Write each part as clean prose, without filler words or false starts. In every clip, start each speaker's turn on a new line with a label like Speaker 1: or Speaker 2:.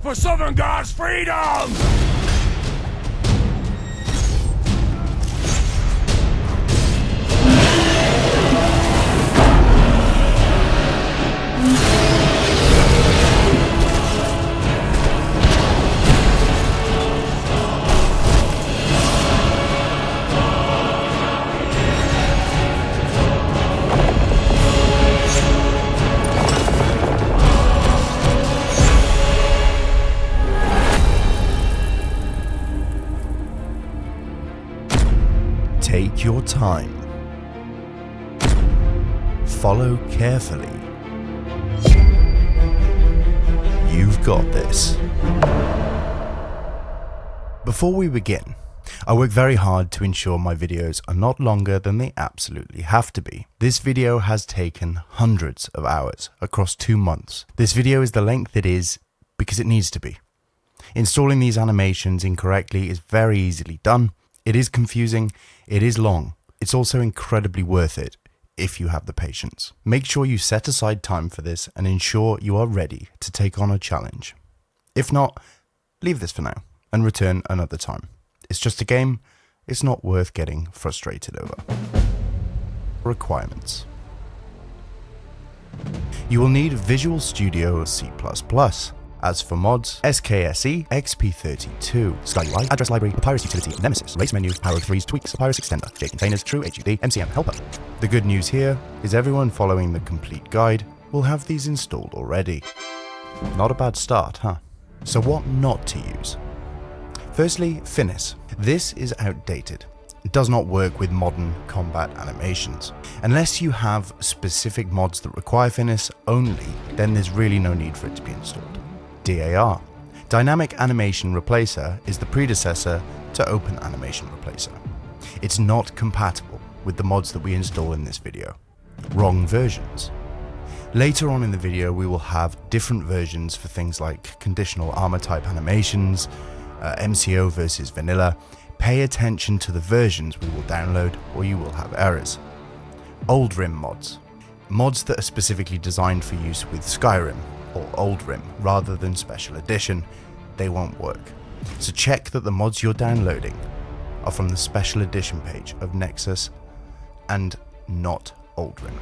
Speaker 1: for Southern God's freedom!
Speaker 2: Take your time. Follow carefully. You've got this. Before we begin, I work very hard to ensure my videos are not longer than they absolutely have to be. This video has taken hundreds of hours across 2 months. This video is the length it is because it needs to be. Installing these animations incorrectly is very easily done. It is confusing, it is long. It's also incredibly worth it if you have the patience. Make sure you set aside time for this and ensure you are ready to take on a challenge. If not, leave this for now and return another time. It's just a game, it's not worth getting frustrated over. Requirements. You will need Visual Studio C++. As for mods, SKSE, XP32, Skyrim, Address Library, Papyrus Utility, Nemesis, Race Menu, Power of Threes, Tweaks, Papyrus Extender, JContainers, True HUD, MCM Helper. The good news here is everyone following the complete guide will have these installed already. Not a bad start, huh? So what not to use? Firstly, Finis. This is outdated. It does not work with modern combat animations. Unless you have specific mods that require Finis only, then there's really no need for it to be installed. DAR. Dynamic Animation Replacer is the predecessor to Open Animation Replacer. It's not compatible with the mods that we install in this video. Wrong versions. Later on in the video we will have different versions for things like conditional armor type animations, MCO versus vanilla. Pay attention to the versions we will download or you will have errors. Old RIM mods. Mods that are specifically designed for use with Skyrim or Old RIM rather than Special Edition, they won't work. So check that the mods you're downloading are from the Special Edition page of Nexus and not Old RIM.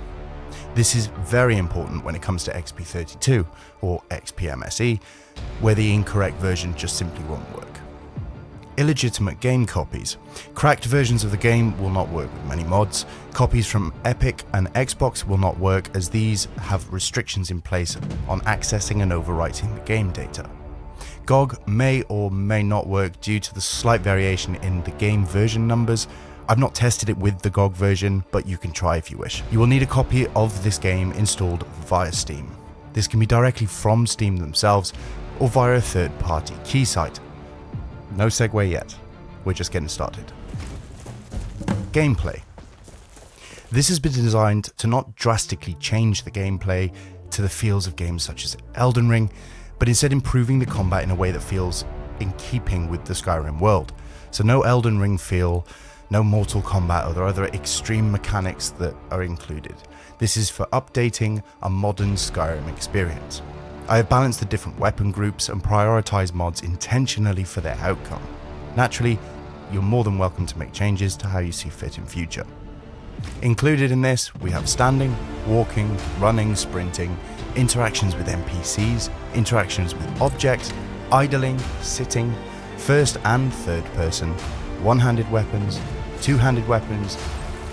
Speaker 2: This is very important when it comes to XP32 or XPMSE, where the incorrect version just simply won't work. Illegitimate game copies. Cracked versions of the game will not work with many mods. Copies from Epic and Xbox will not work as these have restrictions in place on accessing and overwriting the game data. GOG may or may not work due to the slight variation in the game version numbers. I've not tested it with the GOG version, but you can try if you wish. You will need a copy of this game installed via Steam. This can be directly from Steam themselves or via a third-party key site. No segue yet, we're just getting started. Gameplay. This has been designed to not drastically change the gameplay to the feels of games such as Elden Ring, but instead improving the combat in a way that feels in keeping with the Skyrim world. So no Elden Ring feel, no Mortal Kombat or other extreme mechanics that are included. This is for updating a modern Skyrim experience. I have balanced the different weapon groups and prioritized mods intentionally for their outcome. Naturally, you're more than welcome to make changes to how you see fit in future. Included in this, we have standing, walking, running, sprinting, interactions with NPCs, interactions with objects, idling, sitting, first and third person, one-handed weapons, two-handed weapons,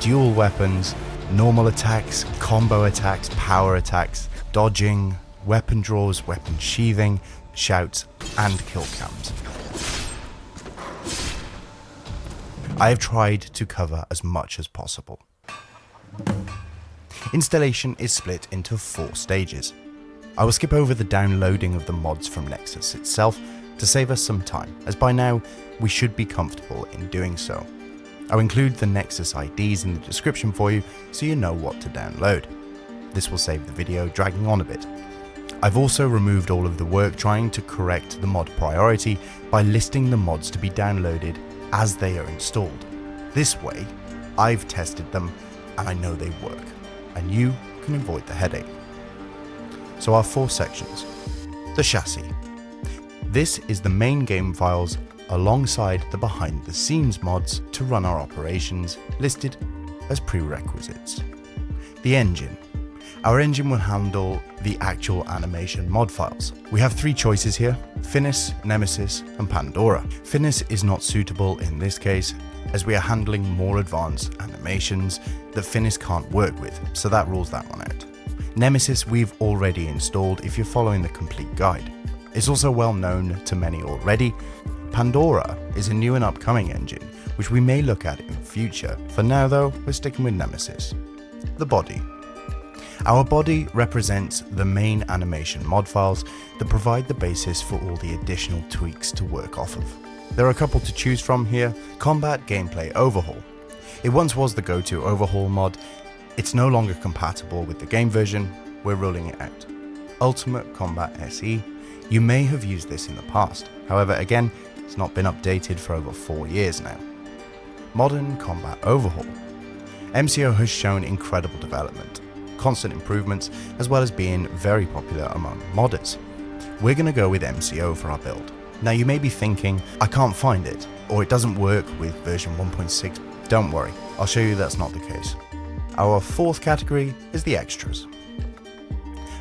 Speaker 2: dual weapons, normal attacks, combo attacks, power attacks, dodging, weapon draws, weapon sheathing, shouts, and kill cams. I have tried to cover as much as possible. Installation is split into 4 stages. I will skip over the downloading of the mods from Nexus itself to save us some time, as by now we should be comfortable in doing so. I'll include the Nexus IDs in the description for you so you know what to download. This will save the video dragging on a bit. I've also removed all of the work trying to correct the mod priority by listing the mods to be downloaded as they are installed. This way, I've tested them and I know they work, and you can avoid the headache. So our 4 sections. The chassis. This is the main game files alongside the behind the scenes mods to run our operations listed as prerequisites. The engine. Our engine will handle the actual animation mod files. We have three choices here: Finis, Nemesis, and Pandora. Finis is not suitable in this case, as we are handling more advanced animations that Finis can't work with, so that rules that one out. Nemesis we've already installed if you're following the complete guide. It's also well known to many already. Pandora is a new and upcoming engine, which we may look at in future. For now though, we're sticking with Nemesis. The body. Our body represents the main animation mod files that provide the basis for all the additional tweaks to work off of. There are a couple to choose from here. Combat Gameplay Overhaul. It once was the go-to Overhaul mod. It's no longer compatible with the game version. We're ruling it out. Ultimate Combat SE. You may have used this in the past. However, again, it's not been updated for over 4 years now. Modern Combat Overhaul. MCO has shown incredible development, constant improvements, as well as being very popular among modders. We're going to go with MCO for our build. Now you may be thinking, I can't find it, or it doesn't work with version 1.6. Don't worry, I'll show you that's not the case. Our fourth category is the extras.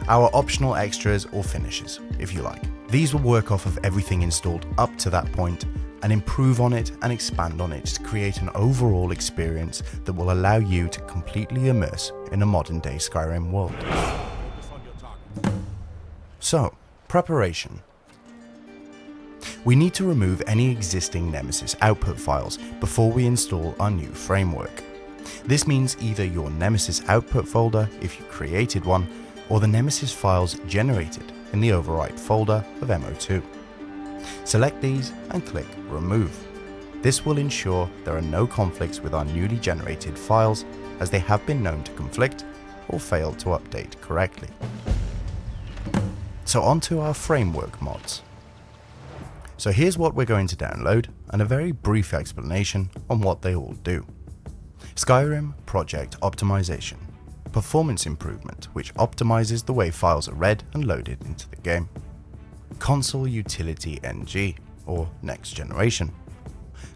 Speaker 2: Our optional extras or finishes, if you like. These will work off of everything installed up to that point and improve on it and expand on it to create an overall experience that will allow you to completely immerse in a modern day Skyrim world. So, preparation. We need to remove any existing Nemesis output files before we install our new framework. This means either your Nemesis output folder, if you created one, or the Nemesis files generated in the Overwrite folder of MO2. Select these and click Remove. This will ensure there are no conflicts with our newly generated files, as they have been known to conflict or fail to update correctly. So onto our framework mods. So here's what we're going to download and a very brief explanation on what they all do. Skyrim Project Optimization. Performance improvement, which optimizes the way files are read and loaded into the game. Console Utility NG, or Next Generation.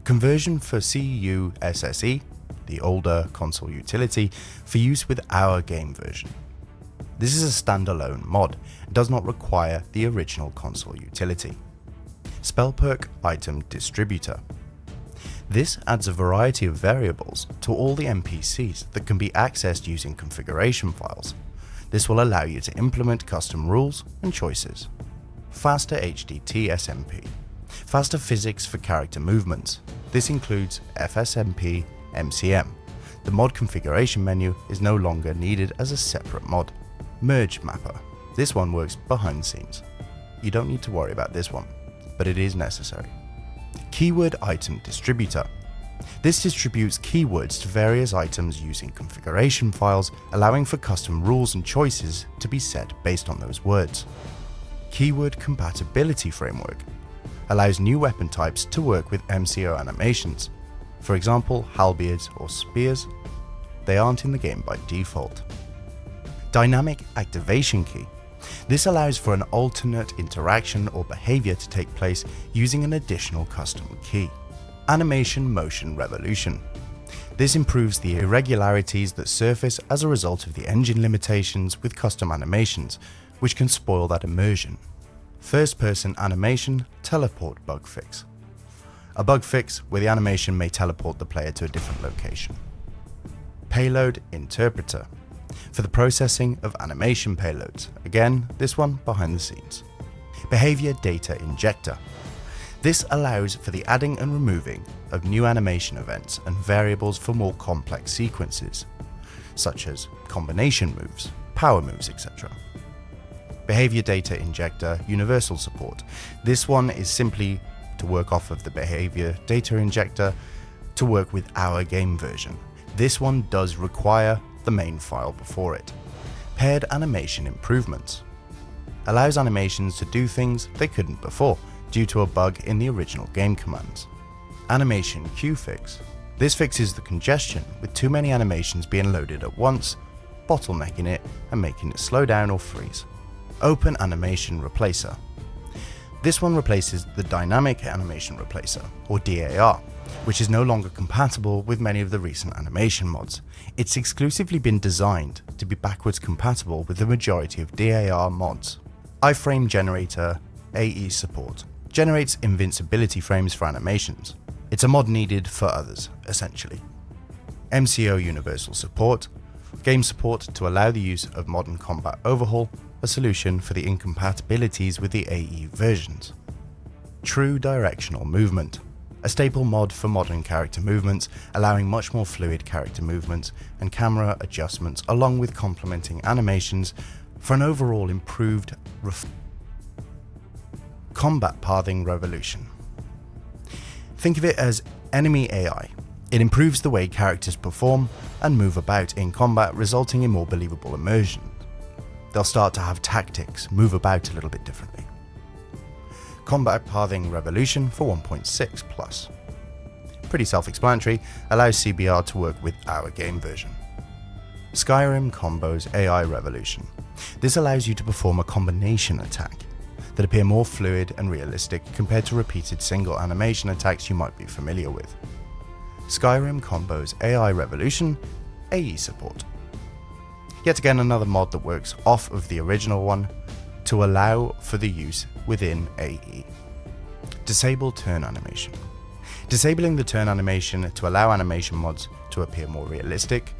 Speaker 2: Conversion for CU SSE, the older console utility, for use with our game version. This is a standalone mod, and does not require the original console utility. Spellperk Item Distributor. This adds a variety of variables to all the NPCs that can be accessed using configuration files. This will allow you to implement custom rules and choices. Faster HDT SMP. Faster physics for character movements. This includes FSMP MCM. The mod configuration menu is no longer needed as a separate mod. Merge Mapper. This one works behind the scenes. You don't need to worry about this one, but it is necessary. Keyword Item Distributor. This distributes keywords to various items using configuration files, allowing for custom rules and choices to be set based on those words. Keyword Compatibility Framework allows new weapon types to work with MCO animations. For example, halberds or spears. They aren't in the game by default. Dynamic Activation Key. This allows for an alternate interaction or behavior to take place using an additional custom key. Animation Motion Revolution. This improves the irregularities that surface as a result of the engine limitations with custom animations, which can spoil that immersion. First person animation teleport bug fix. A bug fix where the animation may teleport the player to a different location. Payload Interpreter. For the processing of animation payloads. Again, this one behind the scenes. Behavior Data Injector. This allows for the adding and removing of new animation events and variables for more complex sequences, such as combination moves, power moves, etc. Behavior Data Injector Universal Support. This one is simply to work off of the Behavior Data Injector to work with our game version. This one does require the main file before it. Paired Animation Improvements. Allows animations to do things they couldn't before due to a bug in the original game commands. Animation Queue Fix. This fixes the congestion with too many animations being loaded at once, bottlenecking it and making it slow down or freeze. Open Animation Replacer. This one replaces the Dynamic Animation Replacer, or DAR, which is no longer compatible with many of the recent animation mods. It's exclusively been designed to be backwards compatible with the majority of DAR mods. Iframe Generator AE support generates invincibility frames for animations. It's a mod needed for others, essentially. MCO Universal Support, game support to allow the use of Modern Combat Overhaul, a solution for the incompatibilities with the AE versions. True Directional Movement, a staple mod for modern character movements, allowing much more fluid character movements and camera adjustments along with complementing animations for an overall improved Combat Pathing Revolution. Think of it as enemy AI. It improves the way characters perform and move about in combat, resulting in more believable immersion. They'll start to have tactics, move about a little bit differently. Combat Pathing Revolution for 1.6 plus. Pretty self-explanatory, allows CBR to work with our game version. Skyrim Combos AI Revolution. This allows you to perform a combination attack that appear more fluid and realistic compared to repeated single animation attacks you might be familiar with. Skyrim Combos AI Revolution AE support. Yet again another mod that works off of the original one to allow for the use within AE. Disable turn animation. Disabling the turn animation to allow animation mods to appear more realistic.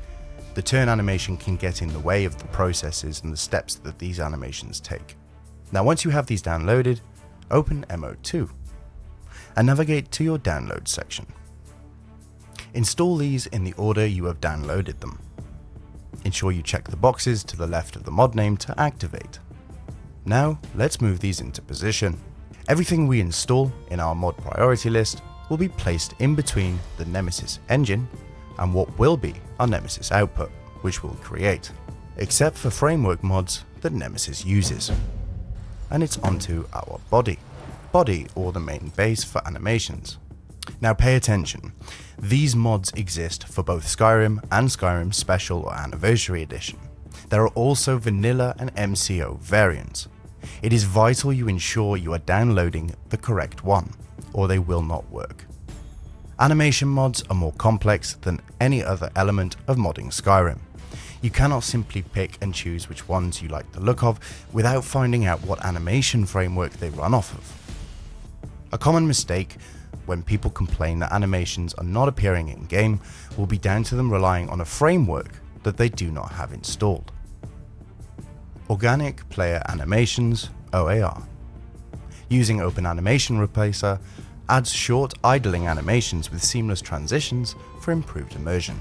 Speaker 2: The turn animation can get in the way of the processes and the steps that these animations take. Now once you have these downloaded, open MO2 and navigate to your download section. Install these in the order you have downloaded them. Ensure you check the boxes to the left of the mod name to activate. Now let's move these into position. Everything we install in our mod priority list will be placed in between the Nemesis engine and what will be our Nemesis output, which we'll create, except for framework mods that Nemesis uses. And it's onto our body, or the main base for animations. Now pay attention, these mods exist for both Skyrim and Skyrim Special or Anniversary Edition. There are also vanilla and MCO variants. It is vital you ensure you are downloading the correct one, or they will not work. Animation mods are more complex than any other element of modding Skyrim. You cannot simply pick and choose which ones you like the look of without finding out what animation framework they run off of. A common mistake when people complain that animations are not appearing in game will be down to them relying on a framework that they do not have installed. Organic Player Animations OAR. Using Open Animation Replacer adds short idling animations with seamless transitions for improved immersion.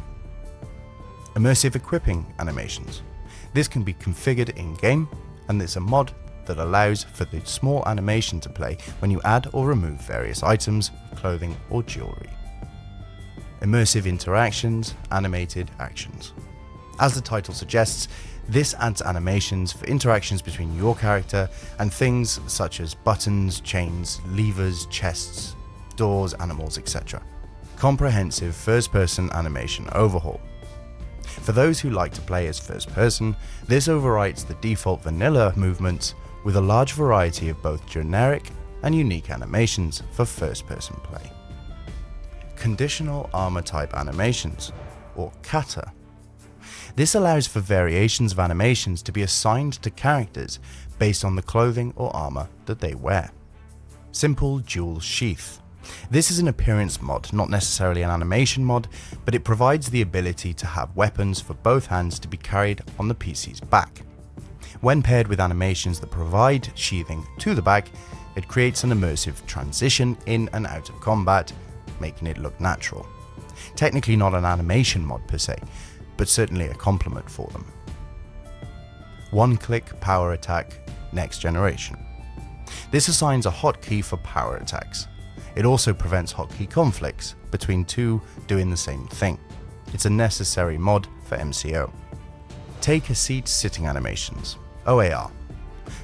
Speaker 2: Immersive Equipping Animations. This can be configured in-game, and it's a mod that allows for the small animation to play when you add or remove various items, clothing or jewelry. Immersive Interactions Animated Actions. As the title suggests, this adds animations for interactions between your character and things such as buttons, chains, levers, chests, doors, animals, etc. Comprehensive first-person animation overhaul. For those who like to play as first person, this overwrites the default vanilla movements with a large variety of both generic and unique animations for first person play. Conditional Armor Type Animations, or Kata. This allows for variations of animations to be assigned to characters based on the clothing or armor that they wear. Simple Dual Sheath. This is an appearance mod, not necessarily an animation mod, but it provides the ability to have weapons for both hands to be carried on the PC's back. When paired with animations that provide sheathing to the back, it creates an immersive transition in and out of combat, making it look natural. Technically not an animation mod per se, but certainly a complement for them. One-click power attack next generation. This assigns a hotkey for power attacks. It also prevents hotkey conflicts between two doing the same thing. It's a necessary mod for MCO. Take a seat sitting animations, OAR.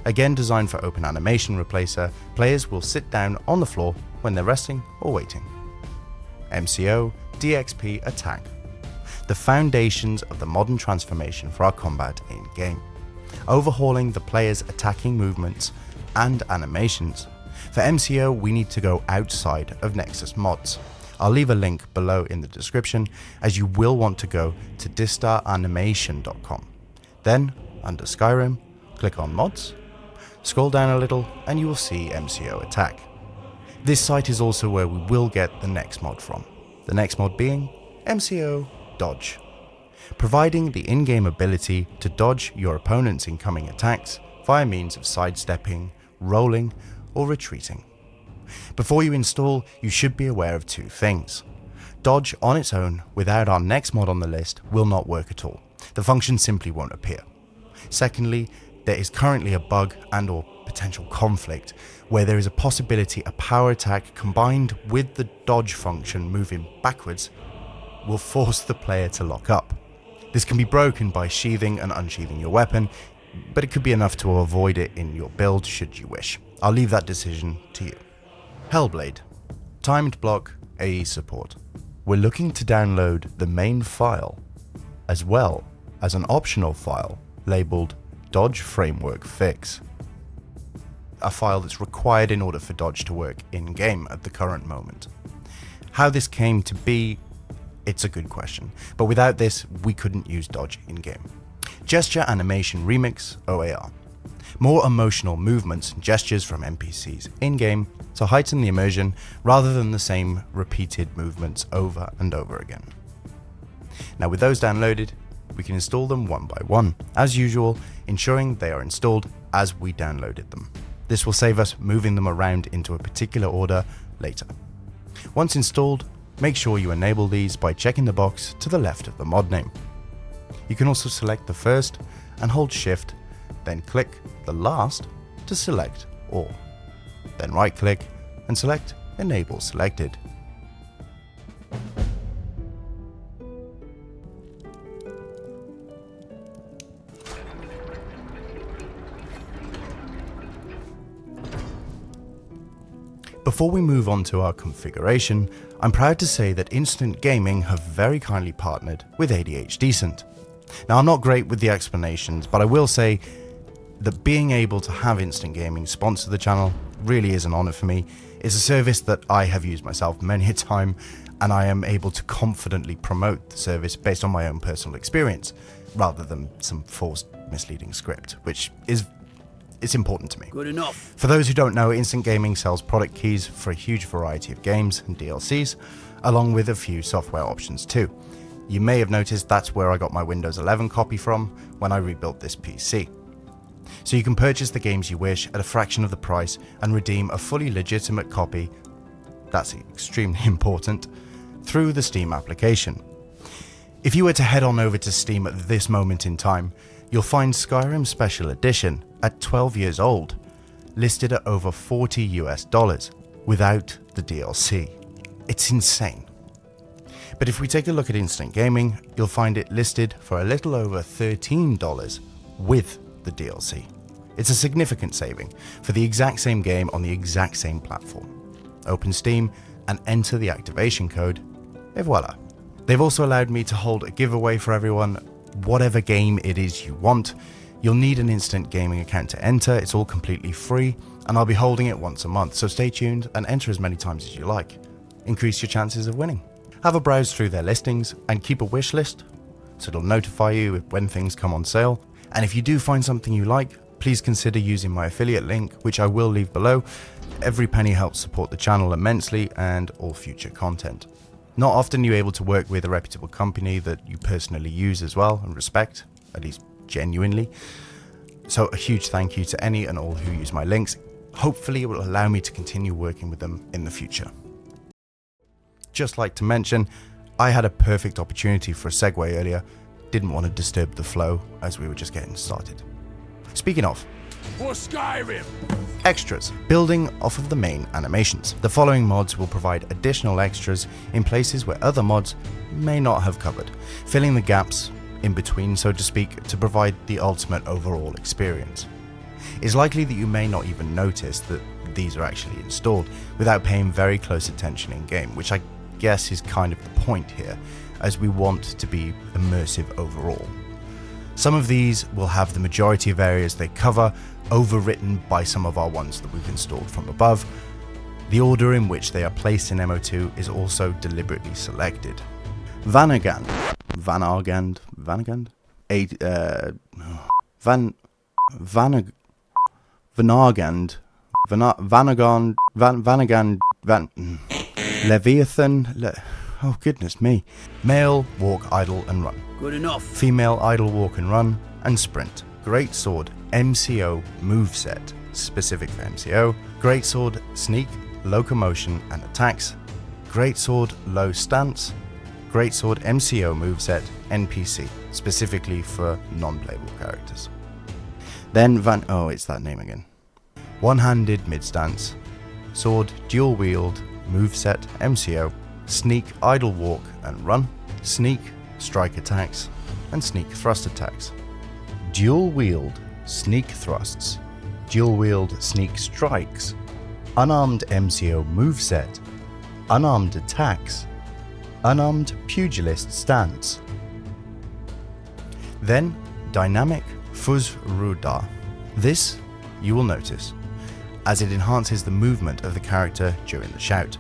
Speaker 2: Again designed for Open Animation Replacer, players will sit down on the floor when they're resting or waiting. MCO DXP Attack. The foundations of the modern transformation for our combat in-game. Overhauling the player's attacking movements and animations For MCO, we need to go outside of Nexus Mods. I'll leave a link below in the description, as you will want to go to distaranimation.com. Then, under Skyrim, click on Mods, scroll down a little, and you will see MCO Attack. This site is also where we will get the next mod from, the next mod being MCO Dodge, providing the in-game ability to dodge your opponent's incoming attacks via means of sidestepping, rolling, or retreating. Before you install, you should be aware of two things. Dodge on its own, without our next mod on the list, will not work at all. The function simply won't appear. Secondly, there is currently a bug and or potential conflict where there is a possibility a power attack combined with the dodge function moving backwards will force the player to lock up. This can be broken by sheathing and unsheathing your weapon, but it could be enough to avoid it in your build should you wish. I'll leave that decision to you. Hellblade, timed block AE support. We're looking to download the main file as well as an optional file labeled Dodge Framework Fix, a file that's required in order for Dodge to work in-game at the current moment. How this came to be, it's a good question, but without this we couldn't use Dodge in-game. Gesture Animation Remix, OAR. More emotional movements and gestures from NPCs in-game to heighten the immersion rather than the same repeated movements over and over again. Now with those downloaded, we can install them one by one, as usual, ensuring they are installed as we downloaded them. This will save us moving them around into a particular order later. Once installed, make sure you enable these by checking the box to the left of the mod name. You can also select the first and hold Shift, then click the last to select all. Then right click and select Enable Selected. Before we move on to our configuration, I'm proud to say that Instant Gaming have very kindly partnered with ADHDecent. Now I'm not great with the explanations, but I will say that being able to have Instant Gaming sponsor the channel really is an honor for me. It's a service that I have used myself many a time, and I am able to confidently promote the service based on my own personal experience, rather than some forced misleading script, which is it's important to me.
Speaker 1: Good enough.
Speaker 2: For those who don't know, Instant Gaming sells product keys for a huge variety of games and DLCs, along with a few software options too. You may have noticed that's where I got my Windows 11 copy from when I rebuilt this PC. So you can purchase the games you wish at a fraction of the price and redeem a fully legitimate copy, that's extremely important, through the Steam application. If you were to head on over to Steam at this moment in time, you'll find Skyrim Special Edition at 12 years old, listed at over $40 without the DLC. It's insane. But if we take a look at Instant Gaming, you'll find it listed for a little over $13 with the DLC. It's a significant saving for the exact same game on the exact same platform. Open Steam and enter the activation code, et voila. They've also allowed me to hold a giveaway for everyone. Whatever game it is you want, you'll need an Instant Gaming account to enter. It's all completely free, and I'll be holding it once a month, so stay tuned and enter as many times as you like. Increase your chances of winning. Have a browse through their listings and keep a wish list, so it'll notify you when things come on sale. And if you do find something you like, please consider using my affiliate link, which I will leave below. Every penny helps support the channel immensely and all future content. Not often you're able to work with a reputable company that you personally use as well and respect, at least genuinely. So a huge thank you to any and all who use my links. Hopefully it will allow me to continue working with them in the future. Just like to mention, I had a perfect opportunity for a segue earlier. Didn't want to disturb the flow as we were just getting started. Speaking of,
Speaker 1: For Skyrim.
Speaker 2: extras, building off of the main animations. The following mods will provide additional extras in places where other mods may not have covered, filling the gaps in between, so to speak, to provide the ultimate overall experience. It's likely that you may not even notice that these are actually installed without paying very close attention in game, which I guess is kind of the point here, as we want to be immersive overall. Some of these will have the majority of areas they cover overwritten by some of our ones that we've installed from above. The order in which they are placed in MO2 is also deliberately selected. Vanagand, Leviathan, oh goodness me. Male, walk, idle and run.
Speaker 1: Good enough.
Speaker 2: Female, idle, walk and run, and sprint. Greatsword, MCO moveset, specific for MCO. Greatsword, sneak, locomotion and attacks. Greatsword, low stance. Greatsword, MCO moveset, NPC, specifically for non-playable characters. Then it's that name again. One-handed mid-stance. Sword, dual wield, moveset, MCO. Sneak, idle walk and run. Sneak, strike attacks, and sneak thrust attacks. Dual wield, sneak thrusts. Dual wield, sneak strikes. Unarmed MCO moveset. Unarmed attacks. Unarmed pugilist stance. Then dynamic Fuzruda. This you will notice, as it enhances the movement of the character during the shout.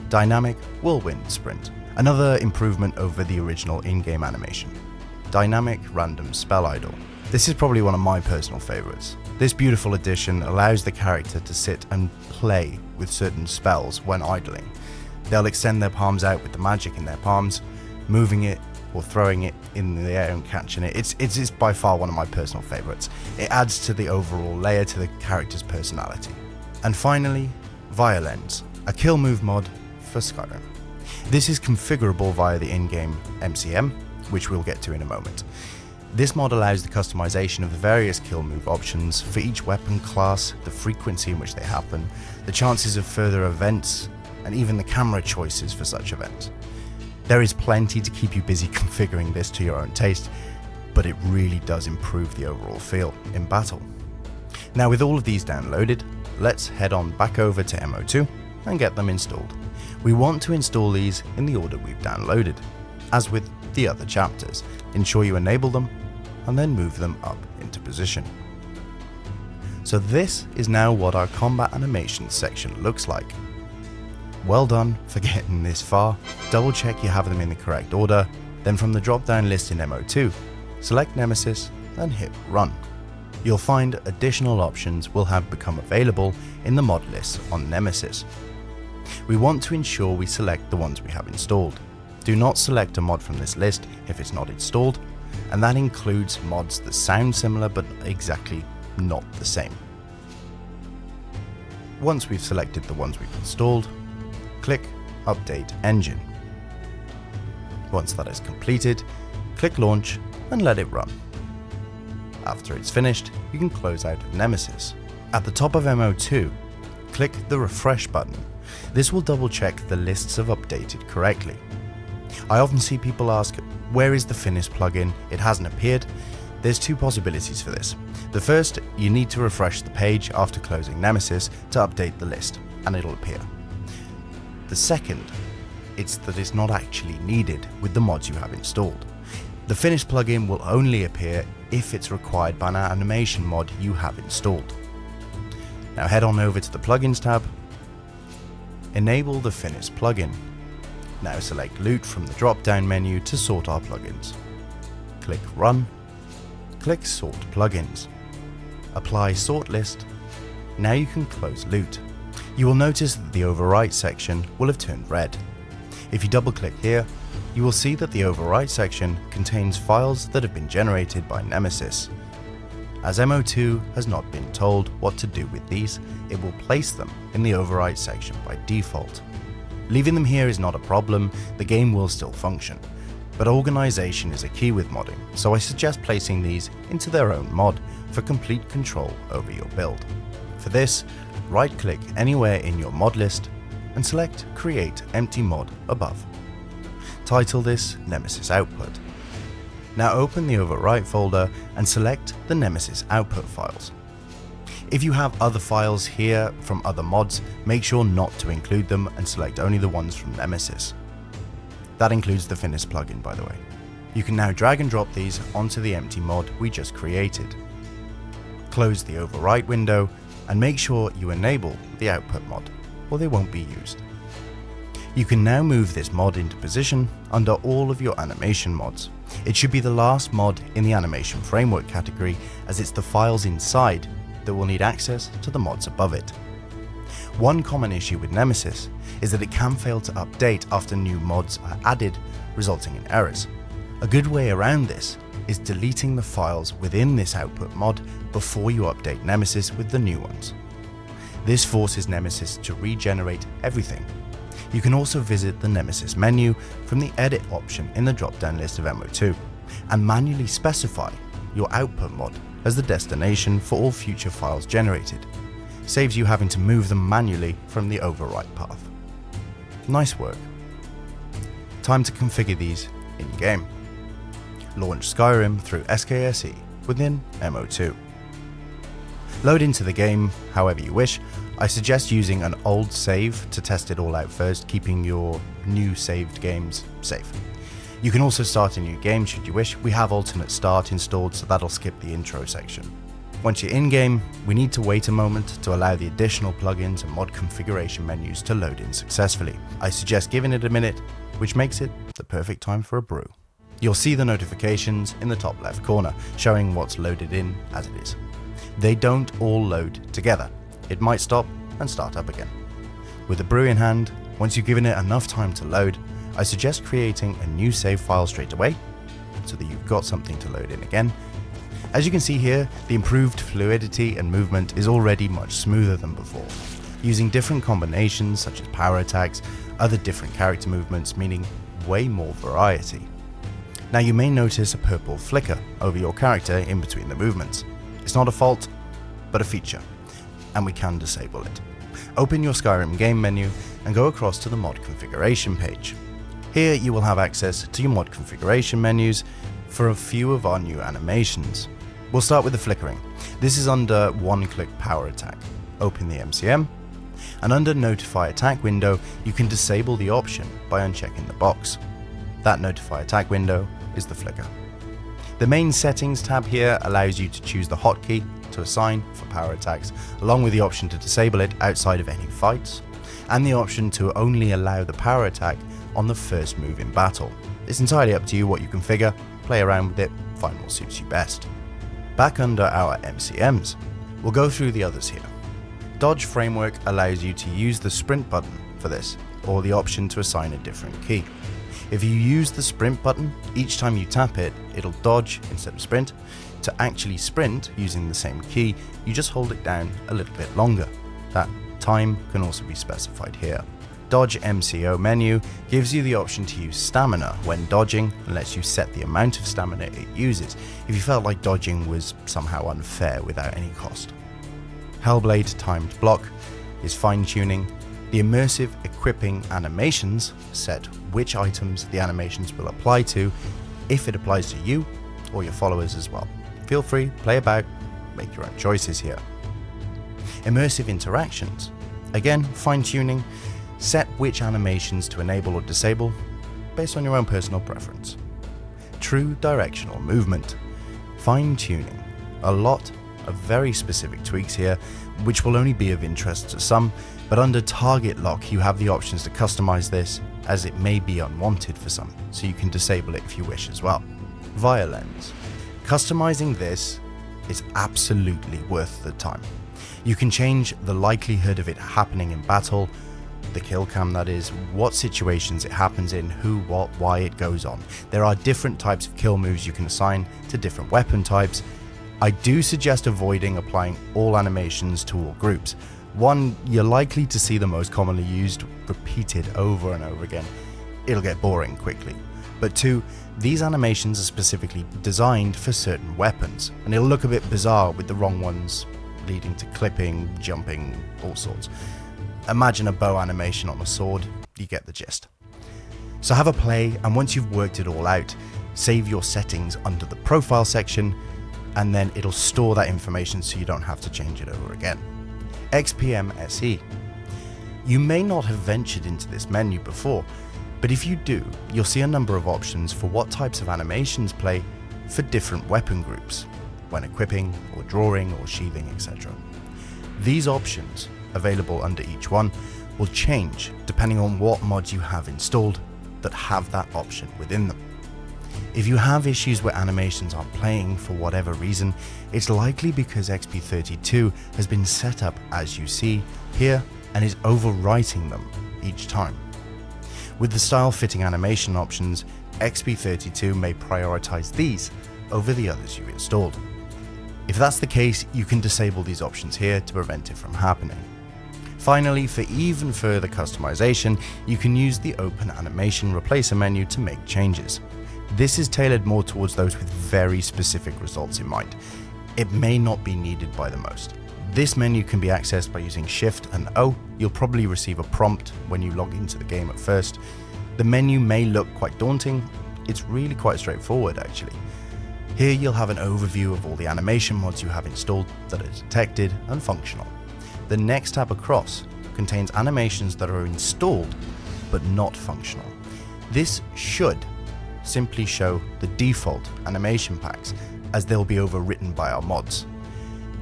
Speaker 2: Dynamic whirlwind sprint, another improvement over the original in-game animation. Dynamic random spell idle. This is probably one of my personal favourites. This beautiful addition allows the character to sit and play with certain spells when idling. They'll extend their palms out with the magic in their palms, moving it or throwing it in the air and catching it. It's by far one of my personal favourites. It adds to the overall layer to the character's personality. And finally, Violence, a kill move mod for Skyrim. This is configurable via the in-game MCM, which we'll get to in a moment. This mod allows the customization of the various kill move options for each weapon class, the frequency in which they happen, the chances of further events, and even the camera choices for such events. There is plenty to keep you busy configuring this to your own taste, but it really does improve the overall feel in battle. Now with all of these downloaded, let's head on back over to MO2 and get them installed. We want to install these in the order we've downloaded, as with the other chapters. Ensure you enable them and then move them up into position. So this is now what our combat animation section looks like. Well done for getting this far. Double check you have them in the correct order, then from the drop down list in MO2, select Nemesis and hit run. You'll find additional options will have become available in the mod list on Nemesis. We want to ensure we select the ones we have installed. Do not select a mod from this list if it's not installed, and that includes mods that sound similar but exactly not the same. Once we've selected the ones we've installed, click Update Engine. Once that is completed, click Launch and let it run. After it's finished, you can close out of Nemesis. At the top of MO2, click the Refresh button. This will double check the lists have updated correctly. I often see people ask, where is the Finish plugin? It hasn't appeared. There's two possibilities for this. The first, you need to refresh the page after closing Nemesis to update the list, and it'll appear. The second, it's that it's not actually needed with the mods you have installed. The Finish plugin will only appear if it's required by an animation mod you have installed. Now head on over to the Plugins tab, enable the Finish plugin. Now select Loot from the drop-down menu to sort our plugins. Click Run, click Sort Plugins. Apply Sort List. Now you can close Loot. You will notice that the Overwrite section will have turned red. If you double click here, you will see that the Overwrite section contains files that have been generated by Nemesis. As MO2 has not been told what to do with these, it will place them in the Overwrite section by default. Leaving them here is not a problem, the game will still function, but organization is a key with modding, so I suggest placing these into their own mod for complete control over your build. For this, right-click anywhere in your mod list and select Create Empty Mod above. Title this Nemesis Output. Now open the Overwrite folder and select the Nemesis output files. If you have other files here from other mods, make sure not to include them and select only the ones from Nemesis. That includes the Finish plugin, by the way. You can now drag and drop these onto the empty mod we just created. Close the Overwrite window and make sure you enable the output mod, or they won't be used. You can now move this mod into position under all of your animation mods. It should be the last mod in the animation framework category, as it's the files inside that will need access to the mods above it. One common issue with Nemesis is that it can fail to update after new mods are added, resulting in errors. A good way around this is deleting the files within this output mod before you update Nemesis with the new ones. This forces Nemesis to regenerate everything. You can also visit the Nemesis menu from the edit option in the drop-down list of MO2 and manually specify your output mod as the destination for all future files generated. Saves you having to move them manually from the overwrite path. Nice work. Time to configure these in-game. Launch Skyrim through SKSE within MO2. Load into the game however you wish. I suggest using an old save to test it all out first, keeping your new saved games safe. You can also start a new game should you wish. We have alternate start installed, so that'll skip the intro section. Once you're in game, we need to wait a moment to allow the additional plugins and mod configuration menus to load in successfully. I suggest giving it a minute, which makes it the perfect time for a brew. You'll see the notifications in the top left corner, showing what's loaded in as it is. They don't all load together. It might stop and start up again. With the brew in hand, once you've given it enough time to load, I suggest creating a new save file straight away, so that you've got something to load in again. As you can see here, the improved fluidity and movement is already much smoother than before, using different combinations such as power attacks, other different character movements, meaning way more variety. Now you may notice a purple flicker over your character in between the movements. It's not a fault, but a feature, and we can disable it. Open your Skyrim game menu and go across to the mod configuration page. Here you will have access to your mod configuration menus for a few of our new animations. We'll start with the flickering. This is under one-click power attack. Open the MCM, and under notify attack window you can disable the option by unchecking the box. That notify attack window is the flicker. The main settings tab here allows you to choose the hotkey to assign for power attacks, along with the option to disable it outside of any fights, and the option to only allow the power attack on the first move in battle. It's entirely up to you what you configure, play around with it, find what suits you best. Back under our MCMs, we'll go through the others here. Dodge framework allows you to use the sprint button for this, or the option to assign a different key. If you use the sprint button, each time you tap it, it'll dodge instead of sprint. To actually sprint using the same key, you just hold it down a little bit longer. That time can also be specified here. Dodge MCO menu gives you the option to use stamina when dodging and lets you set the amount of stamina it uses if you felt like dodging was somehow unfair without any cost. Hellblade timed block is fine-tuning. The immersive equipping animations set which items the animations will apply to, if it applies to you or your followers as well. Feel free, play about, make your own choices here. Immersive interactions, again fine-tuning, set which animations to enable or disable based on your own personal preference. True directional movement, fine-tuning, a lot of very specific tweaks here which will only be of interest to some, but under target lock you have the options to customize this as it may be unwanted for some, so you can disable it if you wish as well. Via lens. Customizing this is absolutely worth the time. You can change the likelihood of it happening in battle, the kill cam that is, what situations it happens in, who, what, why it goes on. There are different types of kill moves you can assign to different weapon types. I do suggest avoiding applying all animations to all groups. One, you're likely to see the most commonly used repeated over and over again. It'll get boring quickly. But two, these animations are specifically designed for certain weapons, and it'll look a bit bizarre with the wrong ones leading to clipping, jumping, all sorts. Imagine a bow animation on a sword, you get the gist. So have a play, and once you've worked it all out, save your settings under the profile section, and then it'll store that information so you don't have to change it over again. XPM SE. You may not have ventured into this menu before, But if you do, you'll see a number of options for what types of animations play for different weapon groups, when equipping or drawing or sheathing, etc. These options, available under each one, will change depending on what mods you have installed that have that option within them. If you have issues where animations aren't playing for whatever reason, it's likely because XP32 has been set up as you see here and is overwriting them each time. With the style-fitting animation options, XP32 may prioritize these over the others you installed. If that's the case, you can disable these options here to prevent it from happening. Finally, for even further customization, you can use the Open Animation Replacer menu to make changes. This is tailored more towards those with very specific results in mind. It may not be needed by the most. This menu can be accessed by using Shift and O. You'll probably receive a prompt when you log into the game at first. The menu may look quite daunting. It's really quite straightforward actually. Here you'll have an overview of all the animation mods you have installed that are detected and functional. The next tab across contains animations that are installed but not functional. This should simply show the default animation packs as they'll be overwritten by our mods.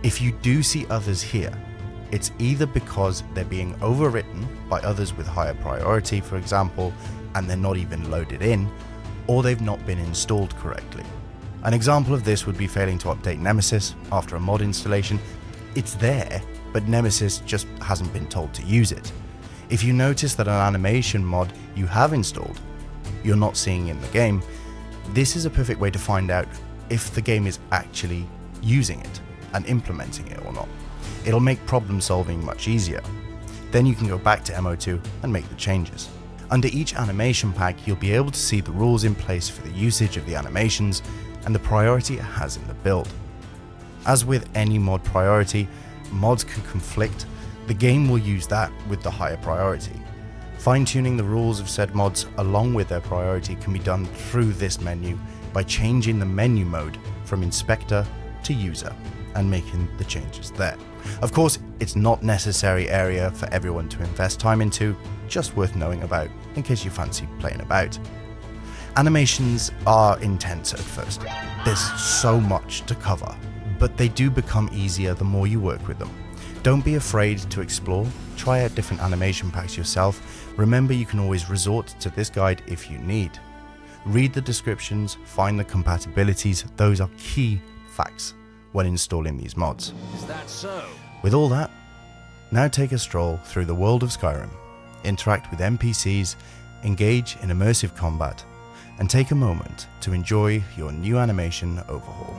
Speaker 2: If you do see others here, it's either because they're being overwritten by others with higher priority, for example, and they're not even loaded in, or they've not been installed correctly. An example of this would be failing to update Nemesis after a mod installation. It's there, but Nemesis just hasn't been told to use it. If you notice that an animation mod you have installed you're not seeing in the game, this is a perfect way to find out if the game is actually using it and implementing it or not. It'll make problem solving much easier. Then you can go back to MO2 and make the changes. Under each animation pack, you'll be able to see the rules in place for the usage of the animations and the priority it has in the build. As with any mod priority, mods can conflict. The game will use that with the higher priority. Fine-tuning the rules of said mods along with their priority can be done through this menu by changing the menu mode from Inspector to User and making the changes there. Of course, it's not a necessary area for everyone to invest time into, just worth knowing about in case you fancy playing about. Animations are intense at first. There's so much to cover, but they do become easier the more you work with them. Don't be afraid to explore, try out different animation packs yourself. Remember, you can always resort to this guide if you need. Read the descriptions, find the compatibilities, those are key facts when installing these mods.
Speaker 1: Is that so?
Speaker 2: With all that, now take a stroll through the world of Skyrim, interact with NPCs, engage in immersive combat, and take a moment to enjoy your new animation overhaul.